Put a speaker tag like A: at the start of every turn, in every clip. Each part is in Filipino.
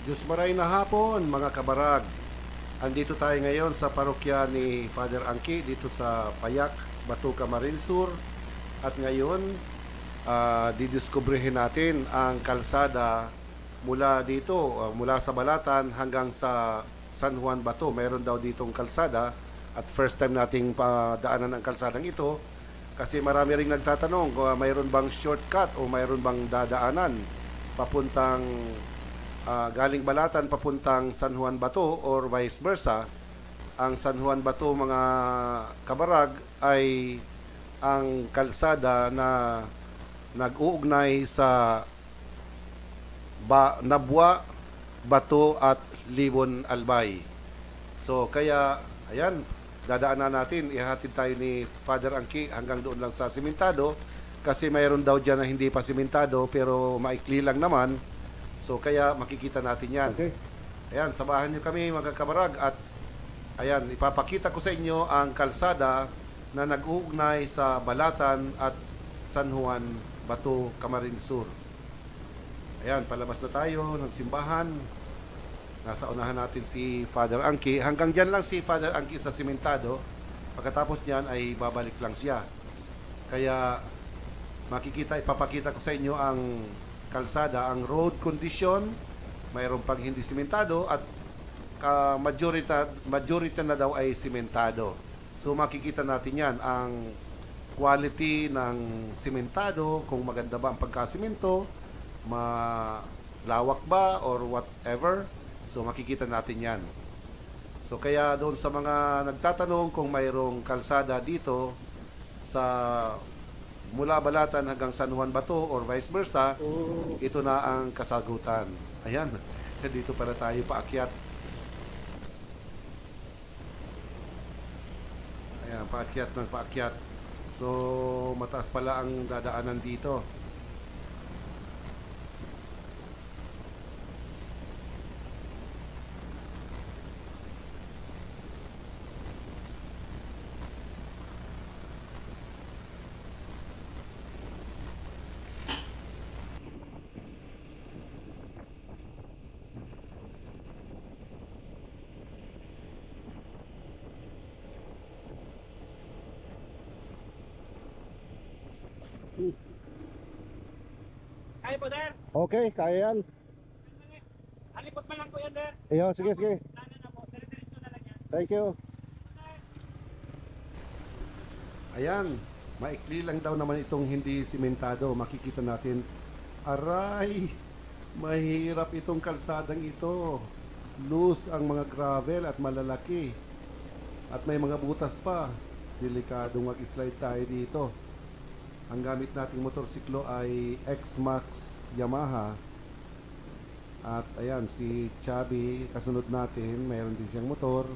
A: Diyos maray na hapon mga kabarag. Andito tayo ngayon sa parokya ni Father Angki dito sa Payak, Batuca, Marinsur. At ngayon, didiskubrihin natin ang kalsada mula dito, mula sa Balatan hanggang sa San Juan Bato. Mayroon daw ditong kalsada at first time nating padaanan ang kalsadang ito kasi marami ring nagtatanong kung mayroon bang shortcut o mayroon bang dadaanan papuntang galing Balatan papuntang San Juan Bato or vice versa. Ang San Juan Bato mga kabarag ay ang kalsada na nag-uugnay sa Nabwa, Bato at Libon Albay. So kaya ayan, dadaanan natin, ihatid tayo ni Father Angki hanggang doon lang sa simentado kasi mayroon daw dyan na hindi pa simentado pero maikli lang naman. So kaya makikita natin yan. Okay. Ayan, samahan nyo kami mga kabarag at ayan, ipapakita ko sa inyo ang kalsada na nag-uugnay sa Balatan at San Juan, Bato, Camarines Sur. Ayan, palabas na tayo ng simbahan. Nasa unahan natin si Father Angki. Hanggang dyan lang si Father Angki sa simentado. Pagkatapos niyan ay babalik lang siya. Kaya makikita, ipapakita ko sa inyo ang kalsada, ang road condition, mayroon pang hindi simentado at majority na daw ay simentado. So makikita natin yan, ang quality ng simentado, kung maganda ba ang pagkasimento, malawak ba or whatever. So makikita natin yan. So kaya doon sa mga nagtatanong kung mayroong kalsada dito sa mula Balatan hanggang San Juan Bato or vice versa, ito na ang kasagutan. Ayan, dito para tayo paakyat. Ayan, paakyat ng paakyat. So, mataas pala ang dadaanan dito.
B: Kaya po, Der.
A: Okay, kaya yan.
B: Halipot man lang po yan, Der.
A: Iyo, sige, sige.
B: Lalo na po. Dire-diretso na lang yan.
A: Thank you. Ayan, maikli lang daw naman itong hindi simentado. Makikita natin, aray, mahirap itong kalsadang ito. Loose ang mga gravel at malalaki. At may mga butas pa. Delikadong mag-slide tayo dito. Ang gamit nating motorsiklo ay X-Max Yamaha. At ayan, si Chubby, kasunod natin, mayroon din siyang motor.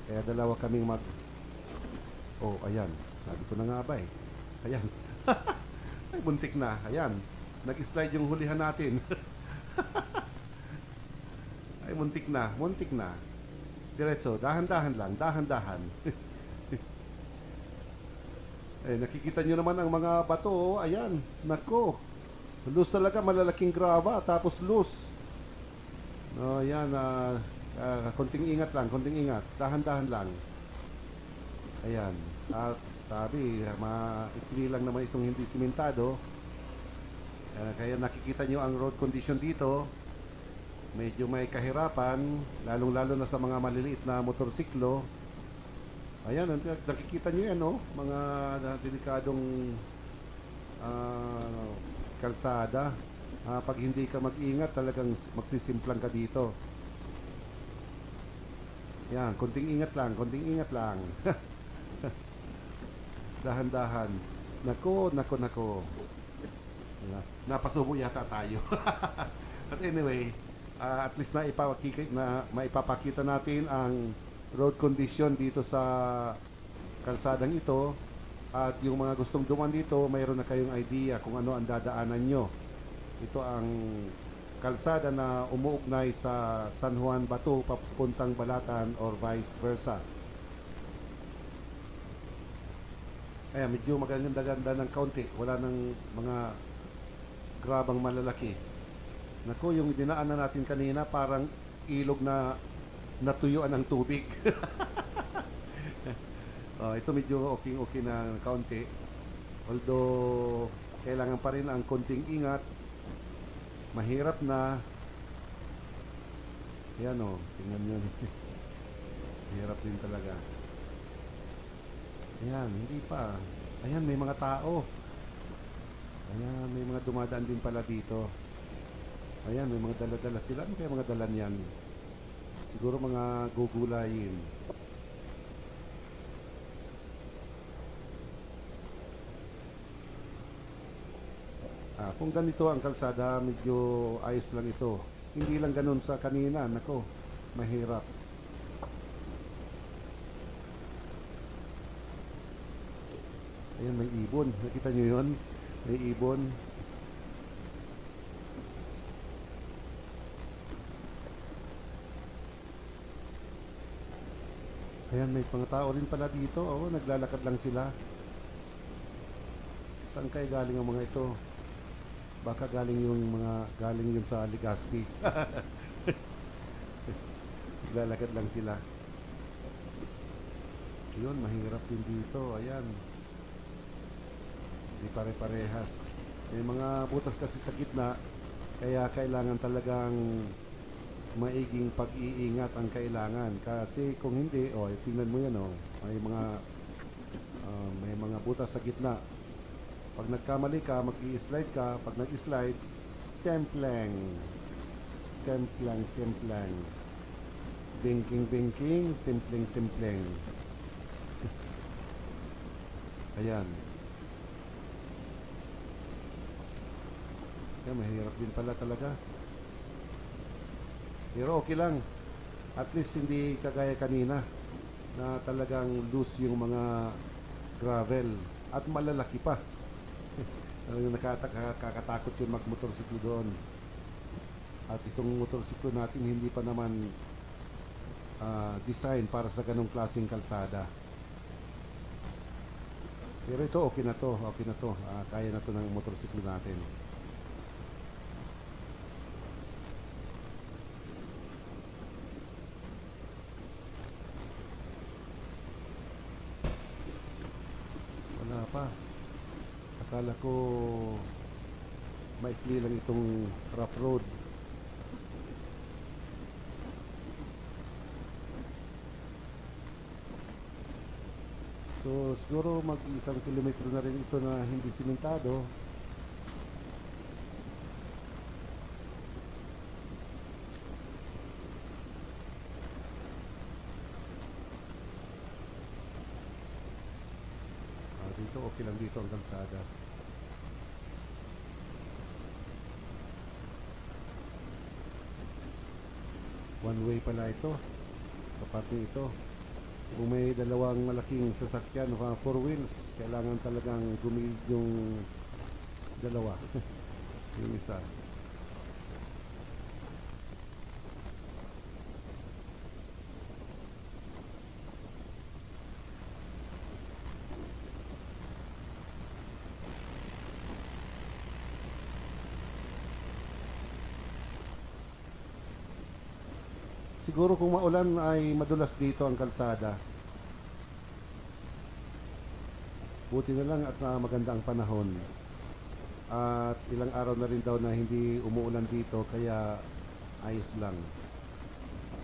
A: Kaya dalawa kaming Oh, ayan. Sabi ko na nga ba eh. Ayan. Ay, buntik na. Ayan. Nag-slide yung hulihan natin. Ay, muntik na. Muntik na. Diretso. Dahan-dahan lang. Dahan-dahan. Eh, nakikita nyo naman ang mga bato. Oh. Ayan. Nako. Loose talaga. Malalaking graba. Tapos loose. No, ayan. Konting ingat lang. Konting ingat. Dahan-dahan lang. Ayan. At sabi, maikli lang naman itong hindi simentado. Kaya nakikita nyo ang road condition dito. Medyo may kahirapan. Lalong-lalo na sa mga maliliit na motorsiklo. Ayan, nakikita nyo yan, no? Mga delikadong kalsada. Pag hindi ka mag-ingat, talagang magsisimplang ka dito. Yan, konting ingat lang, konting ingat lang. Dahan-dahan. Nako, nako, nako. Napasubo yata tayo. But anyway, at least maipapakita natin ang road condition dito sa kalsadang ito. At yung mga gustong duman dito, mayroon na kayong idea kung ano ang dadaanan nyo. Ito ang kalsada na umuugnay sa San Juan Bato papuntang Balatan or vice versa. Ayan, medyo maganda-ganda ng kaunti. Wala ng mga grabang malalaki. Naku, yung dinaanan natin kanina parang ilog na natuyuan ng tubig. Ito medyo okay na kaunti. Although, kailangan pa rin ang konting ingat. Mahirap na. Yan o, tingnan nyo. Mahirap din talaga. Ayan, hindi pa. Ayan, may mga tao. Ayan, may mga dumadaan din pala dito. Ayan, may mga dala-dala sila. Ano kaya mga dala niyan? Siguro mga gugulayin. Kung ganito ang kalsada, medyo ayos lang ito. Hindi lang ganun sa kanina. Nako, mahirap. Ayan, may ibon. Nakita nyo yun? May ibon. Ayan, may mga tao rin pala dito. Oo, naglalakad lang sila. Saan kayo galing ang mga ito? Baka galing yun sa Legazpi. Naglalakad lang sila. Yun, mahirap din dito. Ayan. Hindi pare-parehas. May mga butas kasi sa gitna. Kaya kailangan talagang maiging pag-iingat ang kailangan. Kasi kung hindi, tingnan mo yan, may mga butas sa gitna. Pag nagkamali ka, mag-i-slide ka. Pag nag-slide, sempleng. Binking, simpleng. Ayan. Kaya mahirap din pala talaga. Pero okay lang. At least hindi kagaya kanina na talagang loose yung mga gravel. At malalaki pa. Nakakatakot yung magmotorsiklo doon. At itong motorsiklo natin hindi pa naman design para sa ganong klaseng kalsada. Pero ito okay na to. Kaya na to ng motorsiklo natin. Wala pa. Akala ko maikli lang itong rough road. So siguro mag-1 kilometro na rin ito na hindi simentado. Dito okay lang dito ang kalsada. One way pala ito sa parte ito. Kung may dalawang malaking sasakyan, 4 wheels, kailangan talagang gumigid yung dalawa. Yung isa. Siguro kung maulan ay madulas dito ang kalsada. Buti na lang at maganda ang panahon. At ilang araw na rin daw na hindi umuulan dito kaya ayos lang.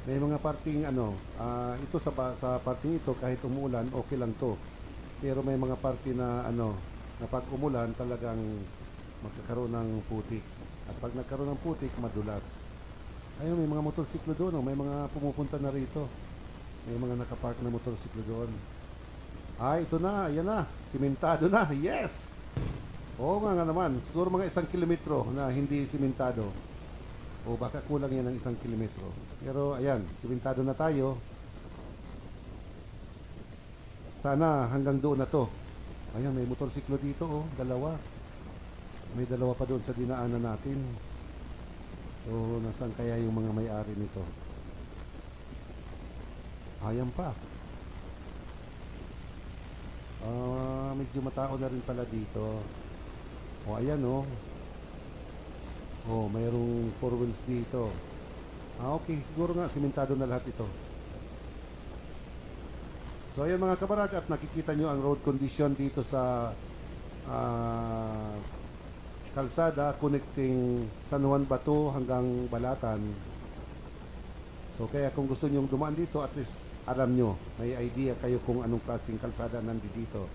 A: May mga parting ito sa parting ito kahit umuulan okay lang to. Pero may mga parte na na pag umulan talagang magkakaroon ng putik. At pag nagkaroon ng putik madulas. Ayun, may mga motorsiklo doon. May mga pumupunta na rito. May mga nakapark na motorsiklo doon. Ito na. Ayan na. Simentado na. Yes! Oo nga naman. Siguro mga 1 kilometro na hindi simentado. O baka kulang yan ng 1 kilometro. Pero ayan, simentado na tayo. Sana hanggang doon na to. Ayan, may motorsiklo dito. Dalawa. May dalawa pa doon sa dinaanan natin. So, nasaan kaya yung mga may-ari nito? Ayan pa. Medyo matao na rin pala dito. Ayan Oh, mayroong four wheels dito. Okay, siguro nga simentado na lahat ito. So ayan mga kabarag, at nakikita nyo ang road condition dito sa kalsada connecting San Juan Bato hanggang Balatan. So kaya kung gusto nyo dumaan dito, at least alam nyo, may idea kayo kung anong klaseng kalsada nandito.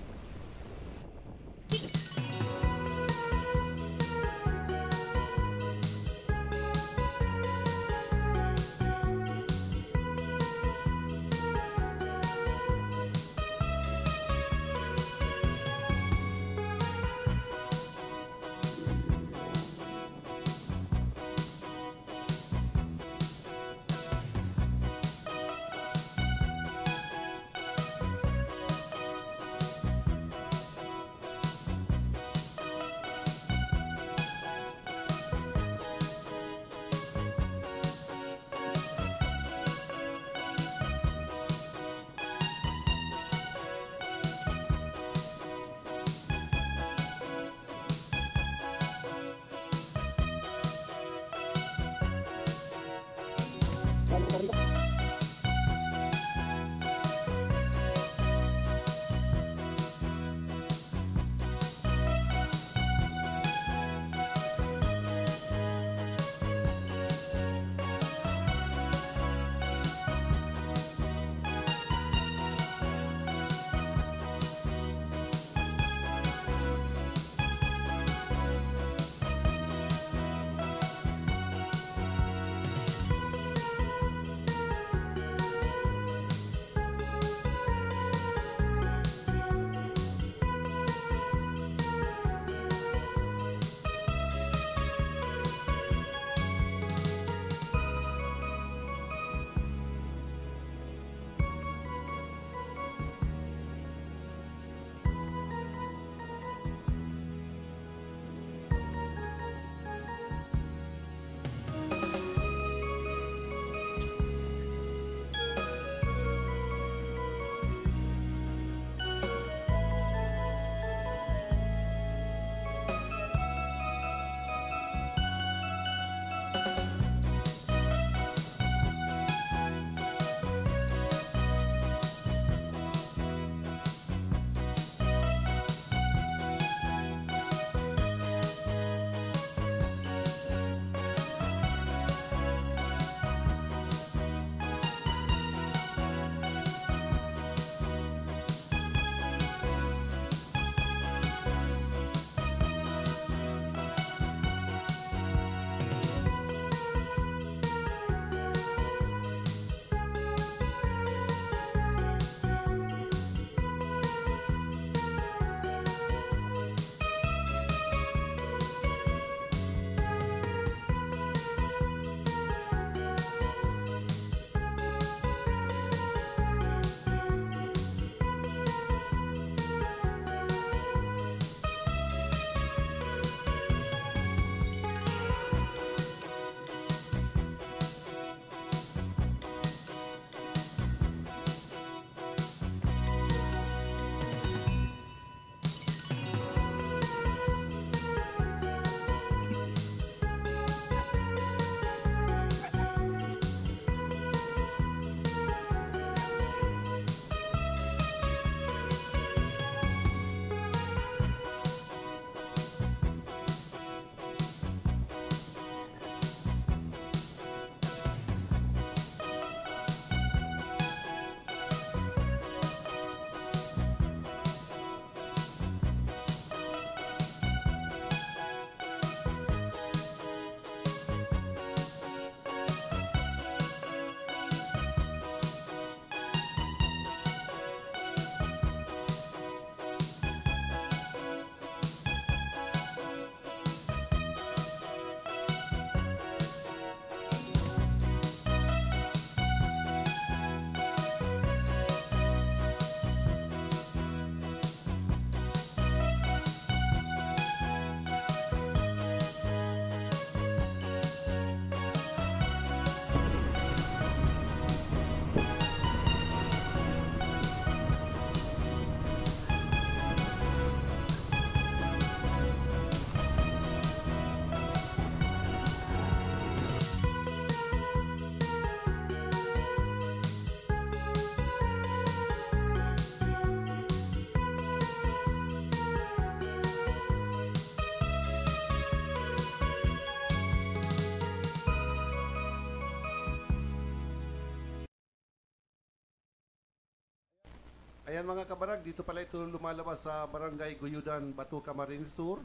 A: Ayan mga kabarag, dito pala ito lumalabas sa Barangay Guyudan, Batu, Camarines Sur.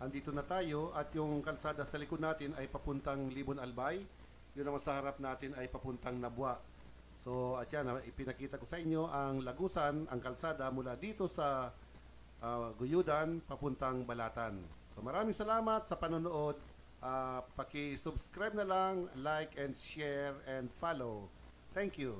A: Andito na tayo at yung kalsada sa likod natin ay papuntang Libon Albay. Yun naman sa harap natin ay papuntang Nabwa. So at yan, ipinakita ko sa inyo ang lagusan, ang kalsada mula dito sa Guyudan papuntang Balatan. So maraming salamat sa panonood. Paki-subscribe na lang, like and share and follow. Thank you.